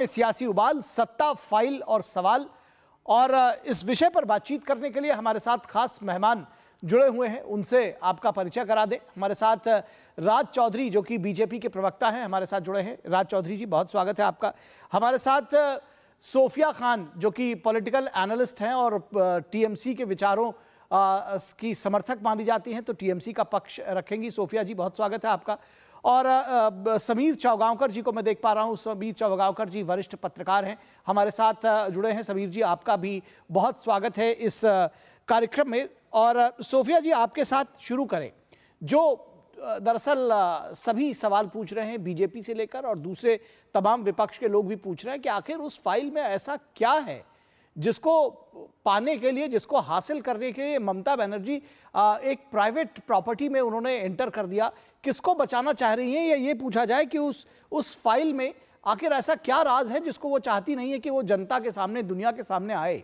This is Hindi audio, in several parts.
सियासी उबाल, सत्ता, फाइल और सवाल। और इस विषय पर बातचीत करने के लिए हमारे साथ खास मेहमान जुड़े हुए हैं, उनसे आपका परिचय करा दें। हमारे साथ राज चौधरी जो कि बीजेपी के प्रवक्ता हैं, हमारे साथ जुड़े हैं। राज चौधरी जी, बहुत स्वागत है आपका। हमारे साथ सोफिया खान जो कि पॉलिटिकल एनालिस्ट हैं और टीएमसी के विचारों की समर्थक मानी जाती हैं, तो टीएमसी का पक्ष रखेंगी। सोफिया जी, बहुत स्वागत है आपका। और समीर चौगांवकर जी को मैं देख पा रहा हूं। समीर चौगांवकर जी वरिष्ठ पत्रकार हैं, हमारे साथ जुड़े हैं। समीर जी, आपका भी बहुत स्वागत है इस कार्यक्रम में। और सोफिया जी, आपके साथ शुरू करें। जो दरअसल सभी सवाल पूछ रहे हैं बीजेपी से लेकर और दूसरे तमाम विपक्ष के लोग भी पूछ रहे हैं कि आखिर उस फाइल में ऐसा क्या है जिसको पाने के लिए, जिसको हासिल करने के लिए ममता बनर्जी एक प्राइवेट प्रॉपर्टी में उन्होंने एंटर कर दिया। किसको बचाना चाह रही हैं, या ये पूछा जाए कि उस फाइल में आखिर ऐसा क्या राज है जिसको वो चाहती नहीं है कि वो जनता के सामने, दुनिया के सामने आए।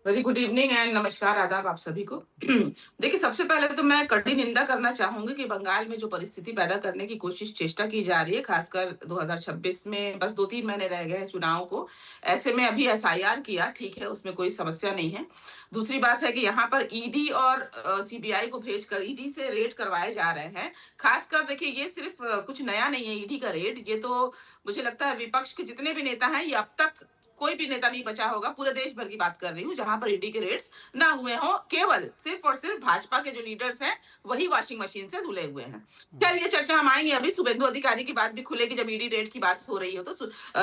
वेरी गुड इवनिंग एंड नमस्कार, आदाब आप सभी को। देखिए, सबसे पहले तो मैं कड़ी निंदा करना चाहूंगी कि बंगाल में जो परिस्थिति पैदा करने की चेष्टा की जा रही है, खासकर 2026 में बस 2-3 महीने रह गए हैं चुनाव को। ऐसे में अभी एसआईआर किया, ठीक है, उसमें कोई समस्या नहीं है। दूसरी बात है कि यहाँ पर ईडी और सीबीआई को भेजकर ईडी से रेड करवाए जा रहे हैं। खासकर देखिए, ये सिर्फ कुछ नया नहीं है ईडी का रेड। ये तो मुझे लगता है विपक्ष के जितने भी नेता हैं, ये अब तक कोई भी नेता नहीं बचा होगा, पूरे देश भर की बात कर रही हूँ, जहां पर ईडी के रेड्स ना हुए हों। केवल सिर्फ और सिर्फ भाजपा के जो लीडर्स हैं वही वॉशिंग मशीन से धुले हुए हैं। खैर, ये चर्चा हम आएंगे। अभी शुभेंदु अधिकारी की बात भी खुलेगी जब ईडी रेड की बात हो रही हो। तो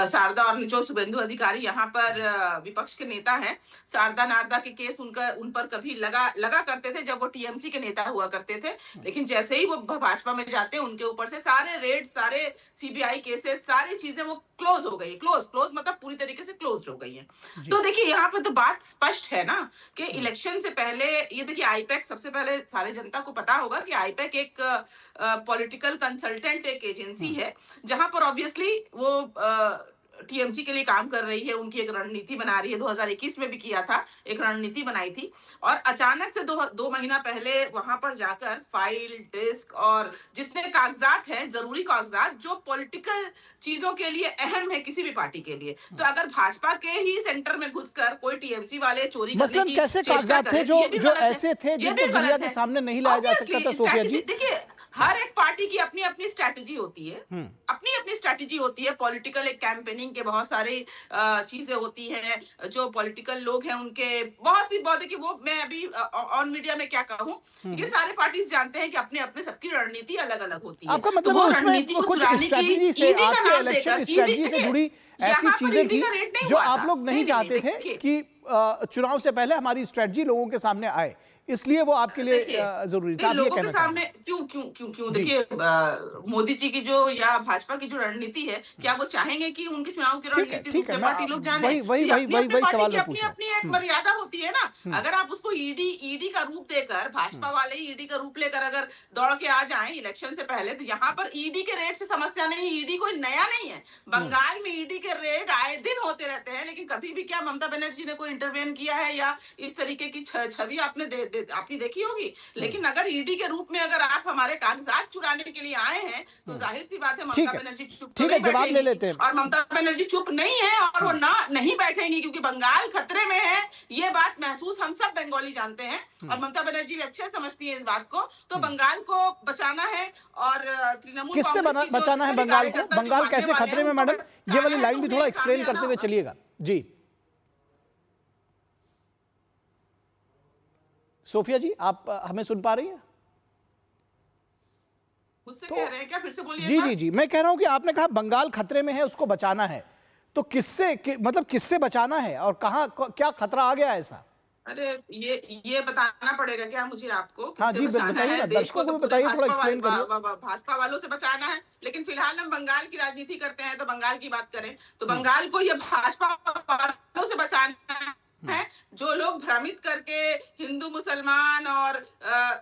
शारदा और जो शुभेंदु अधिकारी यहाँ पर विपक्ष के नेता हैं, शारदा नारदा के केस उन पर कभी लगा करते थे जब वो टीएमसी के नेता हुआ करते थे, लेकिन जैसे ही वो भाजपा में जाते हैं, उनके ऊपर से सारे रेड, सारे सीबीआई केसेस, सारी चीजें वो क्लोज हो गई। क्लोज मतलब पूरी तरीके से क्लोज हो गई है। तो देखिए, यहाँ पे तो बात स्पष्ट है ना कि इलेक्शन से पहले, ये देखिए, आईपैक, सबसे पहले सारे जनता को पता होगा कि आईपैक एक पॉलिटिकल कंसल्टेंट एक एजेंसी है, जहां पर ऑब्वियसली वो टीएमसी के लिए काम कर रही है, उनकी एक रणनीति बना रही है। 2021 में भी किया था, एक रणनीति बनाई थी। और अचानक से दो महीना पहले वहां पर जाकर फाइल, डिस्क और जितने कागजात हैं, जरूरी कागजात जो पॉलिटिकल चीजों के लिए अहम है किसी भी पार्टी के लिए, तो अगर भाजपा के ही सेंटर में घुसकर कोई टीएमसी वाले चोरी करने की कैसे कागजात थे जो ऐसे थे जिनको दुनिया के सामने नहीं लाया जा सकता था? सोफिया जी, देखिए, हर एक पार्टी की अपनी अपनी स्ट्रैटेजी होती है, अपनी अपनी स्ट्रैटेजी होती है। पॉलिटिकल एक कैंपेनिंग के बहुत सारे चीजें होती हैं। जो पॉलिटिकल लोग हैं उनके बहुत देखिए, वो मैं अभी ऑन मीडिया में क्या कहूं, ये सारे पार्टीज जानते हैं कि अपने अपने सबकी रणनीति अलग अलग होती है। आपका मतलब तो रणनीति कुछ स्ट्रैटेजी से, आपके इलेक्शन स्ट्रैटेजी से जुड़ी ऐसी चीजें थी जो आप लोग नहीं चाहते थे कि चुनाव से पहले हमारी स्ट्रैटेजी लोगों के सामने आए, इसलिए वो आपके लिए जरूरी था। लोगों के सामने क्यों देखिए, मोदी जी की जो या भाजपा की जो रणनीति है, क्या वो चाहेंगे कि उनके चुनाव की रणनीति दूसरे पार्टी लोग जाने? वही सवाल मैं पूछ रहा हूं। अपनी एक मर्यादा होती है ना। अगर आप उसको ईडी का रूप देकर, भाजपा वाले ईडी का रूप लेकर अगर दौड़ के आ जाएं इलेक्शन से पहले, तो यहाँ पर ईडी के रेड से समस्या नहीं। ईडी कोई नया नहीं है, बंगाल में ईडी के रेड आए दिन होते रहते हैं, लेकिन कभी भी क्या ममता बनर्जी ने कोई इंटरवेन किया है या इस तरीके की छवि आपने देखी होगी? लेकिन अगर ईडी के रूप में अगर आप हमारे कागजात चुराने के लिए आए हैं, तो जाहिर सी बात है ममता बनर्जी चुप तो नहीं जवाब ले लेते हैं। और ममता बनर्जी चुप नहीं है, और वो नहीं बैठेंगी, क्योंकि बंगाल खतरे में है। ये बात महसूस हम सब बंगाली जानते हैं, और ममता बनर्जी भी अच्छे समझती है इस बात को। तो बंगाल को बचाना है, और तृणमूल किससे बचाना है बंगाल को? बंगाल कैसे खतरे में, मैडम? ये वाली लाइन भी थोड़ा एक्सप्लेन करते हुए चलिएगा जी। सोफिया जी, आप हमें सुन पा रही हैं? मुझसे कह रहे हैं क्या? फिर से बोलिए। जी, मैं कह रहा हूं कि आपने कहा बंगाल खतरे में है, उसको बचाना है, तो मतलब किससे बचाना है और कहां क्या खतरा आ गया ऐसा? अरे, ये बताना पड़ेगा क्या मुझे आपको? हाँ जी, बताइए ना, दर्शकों को बताइए, थोड़ा एक्सप्लेन करिए। भाजपा वालों से बचाना है, लेकिन फिलहाल हम बंगाल की राजनीति करते हैं, तो बंगाल की बात करें तो बंगाल को ये भाजपा वालों से बचाना है, जो लोग भ्रमित करके हिंदू मुसलमान और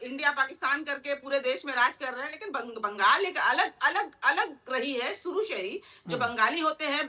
इंडिया पाकिस्तान करके पूरे देश में राज कर रहे हैं। लेकिन बंगाल एक अलग रही है शुरू से ही। जो बंगाली होते हैं,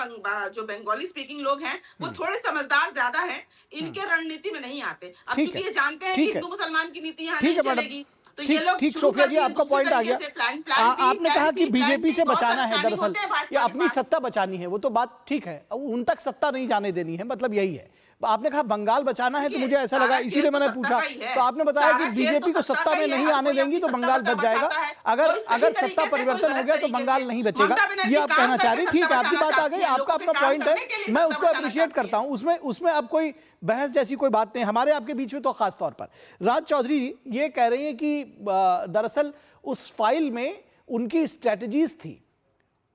जो बंगाली स्पीकिंग लोग हैं, वो थोड़े समझदार ज्यादा हैं, इनके रणनीति में नहीं आते। अब चूंकि ये जानते हैं कि हिंदू मुसलमान की नीति यहाँ नहीं चलेगी, तो ये ठीक लोग ठीक शुरू सोफिया कर जी, दिए आपका दूसरे पॉइंट आ तरीके गया। से, प्लान प्लान बी, आपने प्लान कहा कि सी, प्लान बीजेपी डी, से बहुत बचाना है, प्लानिंग दरअसल होते हैं भाजपा ये के अपनी पास। सत्ता बचानी है, वो तो बात ठीक है, उन तक सत्ता नहीं जाने देनी है, मतलब यही है। आपने कहा बंगाल बचाना है, तो देखिए, मुझे ऐसा लगा, सारा इसीलिए खेल तो मैंने सत्ता पूछा। का ही है, तो आपने बताया कि सारा खेल तो बीजेपी को सत्ता सत्ता का में ही है, नहीं हर आने कोई देंगी अपनी तो सत्ता बंगाल बच बचाना जाएगा, चाहता है, अगर कोई सही अगर सत्ता तरीके से, कोई परिवर्तन हो गलत गया तो तरीके बंगाल से। नहीं बचेगा। ममता ये बनर्जी आप काम कहना चाह रही, करके ठीक सत्ता है, आपकी बचाना बात आ चाहती गई, है, आपका लोगों के अपना काम पॉइंट है, करने के लिए मैं सत्ता उसको बचाना अप्रिशिएट चाहती करता है। हूं। उसमें अब कोई बहस जैसी कोई बात नहीं हमारे आपके बीच में, तो खास तौर पर राज चौधरी ये कह रही हैं कि दरअसल उस फाइल में उनकी स्ट्रेटजीज थी,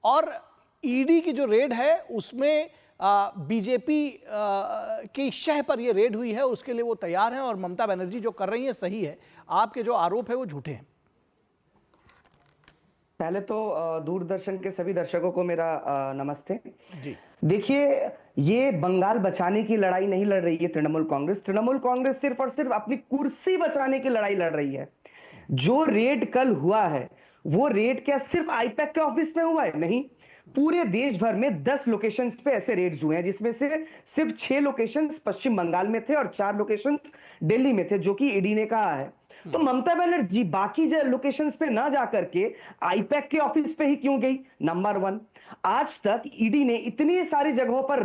और ईडी की जो रेड है उसमें बीजेपी की शह पर ये रेड हुई है, और उसके लिए वो तैयार हैं, और ममता बनर्जी जो कर रही है सही है, आपके जो आरोप है वो झूठे हैं। पहले तो दूरदर्शन के सभी दर्शकों को मेरा नमस्ते जी। देखिए, ये बंगाल बचाने की लड़ाई नहीं लड़ रही है तृणमूल कांग्रेस। तृणमूल कांग्रेस सिर्फ और सिर्फ अपनी कुर्सी बचाने की लड़ाई लड़ रही है। जो रेड कल हुआ है, वो रेड क्या सिर्फ आईपैक के ऑफिस में हुआ है? नहीं, पूरे देश भर में 10 लोकेशंस पे ऐसे रेड्स हुए हैं, जिसमें से सिर्फ 6 लोकेशंस पश्चिम बंगाल में थे और 4 लोकेशंस दिल्ली में थे, जो कि ईडी ने कहा है। तो ममता बनर्जी बाकी लोकेशंस पे ना जाकर के आईपैक के ऑफिस पे ही क्यों गई? नंबर 1, आज तक ईडी ने इतनी सारी जगहों पर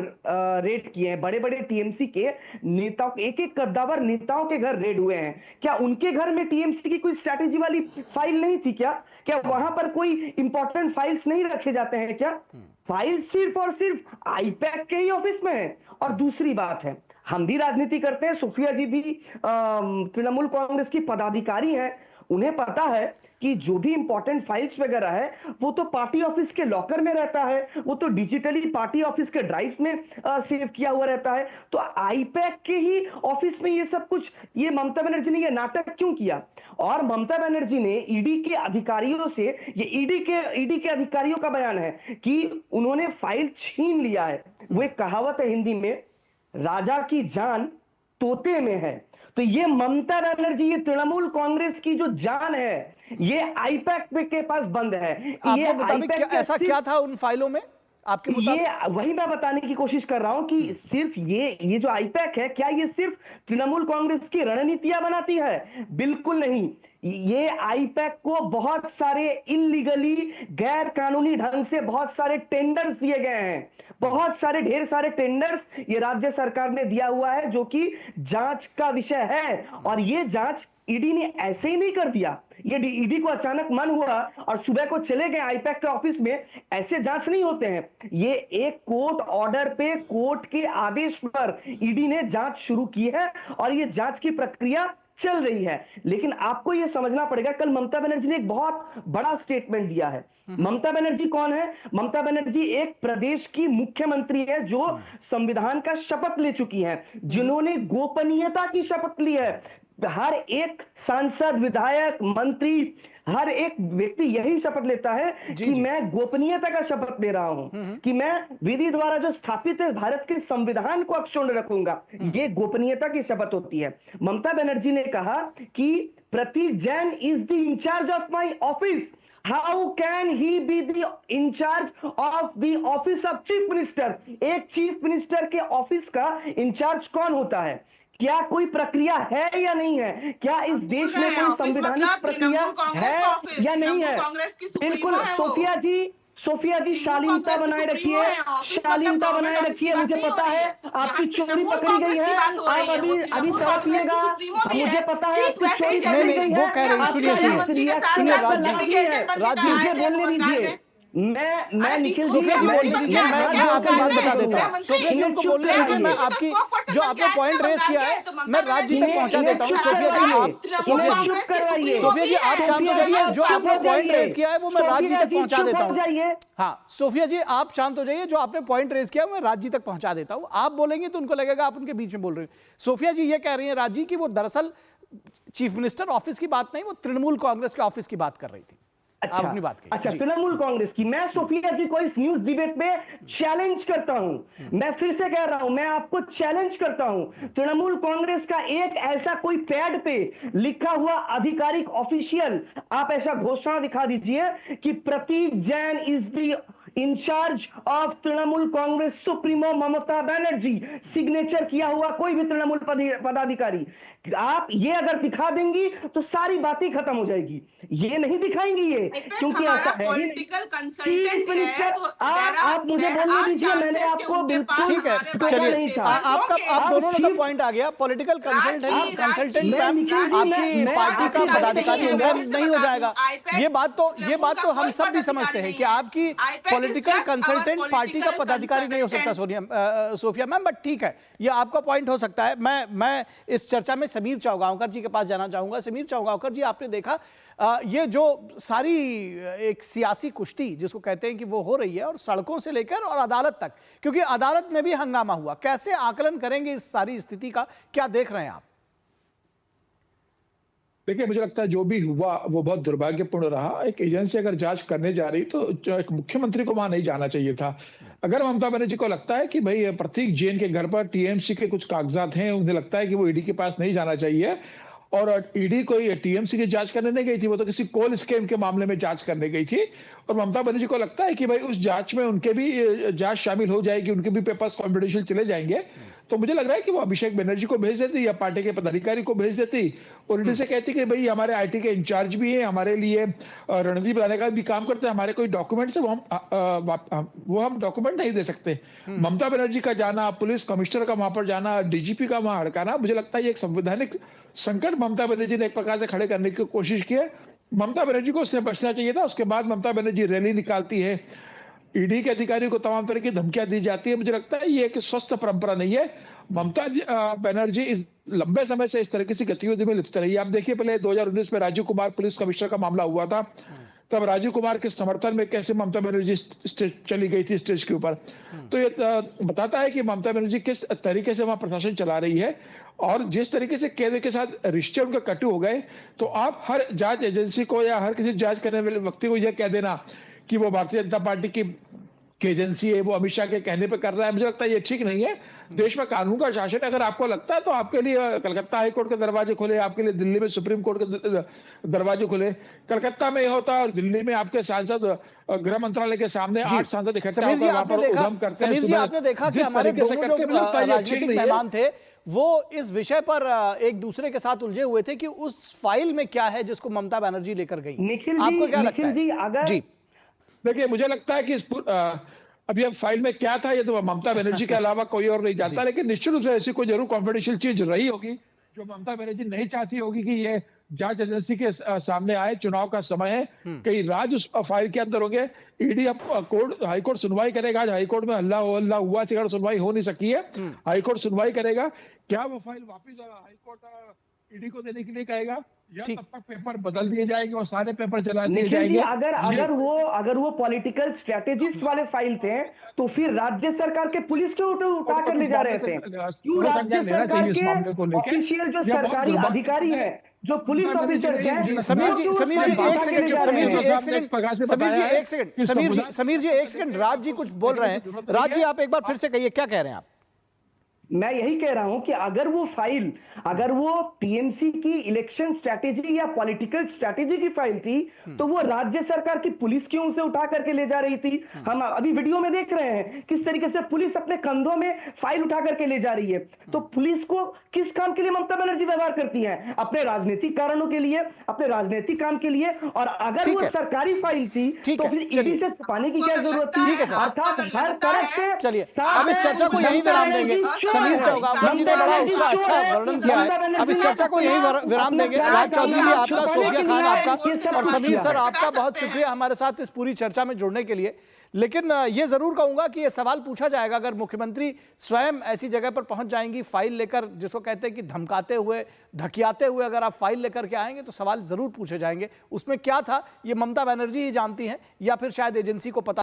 रेड किए हैं, बड़े बड़े टीएमसी के नेताओं, एक एक कद्दावर नेताओं के घर रेड हुए हैं। क्या उनके घर में टीएमसी की कोई स्ट्रैटेजी वाली फाइल नहीं थी क्या? क्या वहां पर कोई इंपॉर्टेंट फाइल्स नहीं रखे जाते हैं क्या? फाइल सिर्फ और सिर्फ आईपैक के ही ऑफिस में है। और दूसरी बात है, हम भी राजनीति करते हैं, सोफिया जी भी तृणमूल कांग्रेस की पदाधिकारी हैं, उन्हें पता है कि जो भी इंपॉर्टेंट फाइल्स वगैरह है वो तो पार्टी ऑफिस के लॉकर में रहता है, वो तो डिजिटली पार्टी ऑफिस के ड्राइव में सेव किया हुआ रहता है। तो आईपैक के ही ऑफिस में ये सब कुछ, ये ममता बनर्जी ने ये नाटक क्यों किया? और ममता बनर्जी ने ईडी के अधिकारियों से, ये ईडी के अधिकारियों का बयान है कि उन्होंने फाइल छीन लिया है। वो एक कहावत है हिंदी में, राजा की जान तोते में है। तो ये ममता बनर्जी, ये तृणमूल कांग्रेस की जो जान है, ये आईपैक के पास बंद है। आपके मुताबिक ऐसा क्या था उन फाइलों में आपके मुताबिक? ये वही मैं बताने की कोशिश कर रहा हूं कि सिर्फ ये जो आईपैक है, क्या ये सिर्फ तृणमूल कांग्रेस की रणनीतियां बनाती है? बिल्कुल नहीं। ये आईपैक को बहुत सारे इलीगली, गैर कानूनी ढंग से बहुत सारे टेंडर्स दिए गए हैं, बहुत सारे, ढेर सारे टेंडर्स ये राज्य सरकार ने दिया हुआ है, जो कि जांच का विषय है। और ये जांच ईडी ने ऐसे ही नहीं कर दिया, ये ईडी को अचानक मन हुआ और सुबह को चले गए आईपैक के ऑफिस में, ऐसे जांच नहीं होते हैं। ये एक कोर्ट ऑर्डर पे, कोर्ट के आदेश पर ईडी ने जांच शुरू की है, और ये जांच की प्रक्रिया चल रही है। लेकिन आपको यह समझना पड़ेगा, कल ममता बनर्जी ने एक बहुत बड़ा स्टेटमेंट दिया है। ममता बनर्जी कौन है? ममता बनर्जी एक प्रदेश की मुख्यमंत्री है, जो संविधान का शपथ ले चुकी है, जिन्होंने गोपनीयता की शपथ ली है। हर एक सांसद, विधायक, मंत्री, हर एक व्यक्ति यही शपथ लेता है कि मैं गोपनीयता का शपथ ले रहा हूं, कि मैं विधि द्वारा जो स्थापित है भारत के संविधान को अक्षुण्ण रखूंगा। ये गोपनीयता की शपथ होती है। ममता बनर्जी ने कहा कि Pratik Jain is the incharge of my office. How can he be the incharge of the office of chief minister? एक चीफ मिनिस्टर के ऑफिस का इंचार्ज कौन होता है? क्या कोई प्रक्रिया है या नहीं है? क्या इस देश में कोई संवैधानिक प्रक्रिया है या नहीं है? बिल्कुल सोफिया जी शालीनता बनाए रखिए, शालीनता बनाए रखिए। मुझे पता है आपकी चोरी पकड़ी गई है, आप अभी तड़पिएगा, मुझे पता है आपकी चोरी पकड़ी गई है। वो कह रहे हैं, सुनिए मुझे बोलने दीजिए। मैं निखिल जी, मैं आपको बात बता देता हूँ। सोफिया जी उनको बोलने दीजिए, मैं आपकी जो आपने पॉइंट रेज किया है मैं राज जी तक पहुंचा देता हूँ। सोफिया जी आप शांत हो जाइए, जो आपने पॉइंट रेज किया है वो मैं राज जी तक पहुंचा देता हूँ। हाँ सोफिया जी आप शांत हो जाइए, जो आपने पॉइंट रेज किया है मैं राज जी तक पहुंचा देता हूँ। आप बोलेंगे तो उनको लगेगा आप उनके बीच में बोल रहे हैं। सोफिया जी ये कह रही है राज जी की वो दरअसल चीफ मिनिस्टर ऑफिस की बात नहीं, वो तृणमूल कांग्रेस के ऑफिस की बात कर रही थी। अच्छा, तृणमूल कांग्रेस की। मैं सोफिया जी को इस न्यूज डिबेट में चैलेंज करता हूं। मैं फिर से कह रहा हूं, मैं आपको चैलेंज करता हूं। तृणमूल कांग्रेस का एक ऐसा कोई पैड पे लिखा हुआ आधिकारिक ऑफिशियल आप ऐसा घोषणा दिखा दीजिए कि Pratik Jain is the incharge of Trinamool Congress supremo Mamata Banerjee, signature किया हुआ कोई भी तृणमूल पदाधिकारी। आप ये अगर दिखा देंगी तो सारी बातें खत्म हो जाएगी। ये नहीं दिखाएंगी ये, क्योंकि ऐसा है ही नहीं। चीफ मिनिस्टर, आप मुझे बोलने दीजिए, मैंने आपको बिल्कुल ठीक है, चलिए आप दोनों का पॉइंट आ गया। पॉलिटिकल कंसल्टेंट आपकी पार्टी का पदाधिकारी हो गया, नहीं हो जाएगा। ये बात तो हम सब भी समझते हैं कि आपकी पॉलिटिकल कंसल्टेंट पार्टी का पदाधिकारी नहीं हो सकता सोफिया मैम, बट ठीक है, ये आपका पॉइंट हो सकता है। मैं इस चर्चा में समीर चौगांवकर जी के पास जाना चाहूंगा। समीर चौगांवकर जी, आपने देखा ये जो सारी एक सियासी कुश्ती जिसको कहते हैं कि वो हो रही है, और सड़कों से लेकर और अदालत तक, क्योंकि अदालत में भी हंगामा हुआ, कैसे आकलन करेंगे इस सारी स्थिति का, क्या देख रहे हैं आप? देखिए, मुझे लगता है जो भी हुआ वो बहुत दुर्भाग्यपूर्ण रहा। एक एजेंसी अगर जांच करने जा रही तो एक मुख्यमंत्री को वहां नहीं जाना चाहिए था। अगर ममता बनर्जी को लगता है कि भाई प्रतीक जैन के घर पर टीएमसी के कुछ कागजात हैं, उन्हें लगता है कि वो ईडी के पास नहीं जाना चाहिए, और ईडी कोई टीएमसी की जांच करने नहीं गई थी, वो तो किसी कोल स्कीम के मामले में जांच करने गई थी। और ममता बनर्जी को लगता है कि भाई उस जांच में उनके भी जांच शामिल हो जाएगी, उनके भी पेपर्स कॉन्फिडेंशियल चले जाएंगे। तो मुझे लग रहा है कि वो अभिषेक बनर्जी को भेज देती या पार्टी के पदाधिकारी को भेज देती और ईडी से कहती कि भाई हमारे आईटी के इंचार्ज भी हैं, हमारे लिए रणनीति बनाने का भी काम करते हैं, हमारे कोई डॉक्यूमेंट्स है वो हम डॉक्यूमेंट नहीं दे सकते। ममता बनर्जी का जाना, पुलिस कमिश्नर का वहां पर जाना, डीजीपी का वहां हड़काना, मुझे लगता है ये एक संवैधानिक संकट ममता बनर्जी ने एक प्रकार से खड़े करने की कोशिश की है। ममता बनर्जी को उससे बचना चाहिए था। उसके बाद ममता बनर्जी रैली निकालती है, ईडी के अधिकारियों को तमाम तरह की धमकियां दी जाती है। मुझे लगता है ये एक स्वस्थ परंपरा नहीं है। ममता बनर्जी इस लंबे समय से इस तरह की गतिविधि में लिप्त रही है। आप देखिए, पहले 2019 में राजीव कुमार पुलिस कमिश्नर का मामला हुआ था, तब राजीव कुमार के समर्थन में कैसे ममता बनर्जी चली गई थी स्टेज के ऊपर। तो ये बताता है कि ममता बनर्जी किस तरीके से वहां प्रशासन चला रही है, और जिस तरीके से केंद्र के साथ रिश्ते उनके कटु हो गए, तो आप हर जांच एजेंसी को या हर किसी जांच करने वाले व्यक्ति को यह कह देना कि वो भारतीय जनता पार्टी की एजेंसी है, वो अमित शाह के कहने पे कर रहा है, मुझे लगता है ये ठीक नहीं है। देश में कानून का शासन अगर आपको लगता है तो आपके लिए कलकत्ता हाईकोर्ट के दरवाजे खुले, आपके लिए दिल्ली में सुप्रीम कोर्ट के दरवाजे खुले। कलकत्ता में यह होता है और दिल्ली में आपके सांसद गृह मंत्रालय के सामने 8 सांसद इकट्ठा होकर वहां पर उद्यम करते हैं। समीर जी, आपने देखा कि हमारे दोनों जो राजनीतिक मेहमान थे वो इस विषय पर एक दूसरे के साथ उलझे हुए थे कि उस फाइल में क्या है जिसको ममता बनर्जी लेकर गई। आपको क्या लगता है? जी देखिए, मुझे लगता है कि अब ये फाइल में क्या था ये तो ममता बनर्जी के अलावा कोई और नहीं जानता, लेकिन निश्चित रूप से ऐसी कोई जरूर कॉन्फिडेंशियल चीज रही होगी जो ममता बनर्जी नहीं चाहती होगी कि ये जांच एजेंसी के सामने आए। चुनाव का समय है, कई राज्य उस फाइल के अंदर होंगे। ईडी अब हाईकोर्ट सुनवाई करेगा। आज हाईकोर्ट में हल्ला हुआ, सुनवाई हो नहीं सकी है। हाईकोर्ट सुनवाई करेगा, क्या वो फाइल वापिस हाईकोर्ट ईडी को देने के लिए कहेगा या तब तक पेपर बदल दिए जाएंगे और सारे पेपर चला दिए जाएंगे। अगर वो पॉलिटिकल स्ट्रेटेजिस्ट वाले फाइल थे तो फिर राज्य सरकार के पुलिस के उठा कर ले जा रहे थे। क्यों राज्य सरकार के ऑफिशियल जो सरकारी अधिकारी है, जो पुलिस ऑफिसर हैं? समीर जी एक सेकंड, राज जी कुछ बोल रहे हैं। राज जी, आप एक बार फिर से कहिए, क्या कह रहे हैं आप? मैं यही कह रहा हूं कि अगर वो टीएमसी की इलेक्शन स्ट्रैटेजी या पॉलिटिकल स्ट्रैटेजी की फाइल थी तो वो राज्य सरकार की पुलिस क्यों उसे उठा करके ले जा रही थी? हम अभी वीडियो में देख रहे हैं किस तरीके से पुलिस अपने कंधों में फाइल उठा करके ले जा रही है। तो पुलिस को किस काम के लिए ममता बनर्जी व्यवहार करती है? अपने राजनीतिक कारणों के लिए, अपने राजनीतिक काम के लिए। और अगर वो सरकारी फाइल थी तो फिर ईडी से छुपाने की क्या जरूरत थी? अर्थात हर तरफ से। चलिए, अब इस चर्चा को यहीं विराम देंगे। समीर चौगांवकर जी ने बड़ा उसका अच्छा वर्णन किया है। अब इस चर्चा को यहीं विराम देंगे। राज चौधरी जी आपका, सोफिया खान आपका, और समीर सर आपका बहुत शुक्रिया हमारे साथ इस पूरी चर्चा में जुड़ने के लिए। लेकिन ये जरूर कहूंगा कि ये सवाल पूछा जाएगा अगर मुख्यमंत्री स्वयं ऐसी जगह पर पहुंच जाएंगी फाइल लेकर, जिसको कहते हैं कि धमकाते हुए, धकियाते हुए अगर आप फाइल लेकर के आएंगे तो सवाल जरूर पूछे जाएंगे। उसमें क्या था ये ममता बनर्जी ही जानती हैं या फिर शायद एजेंसी को पता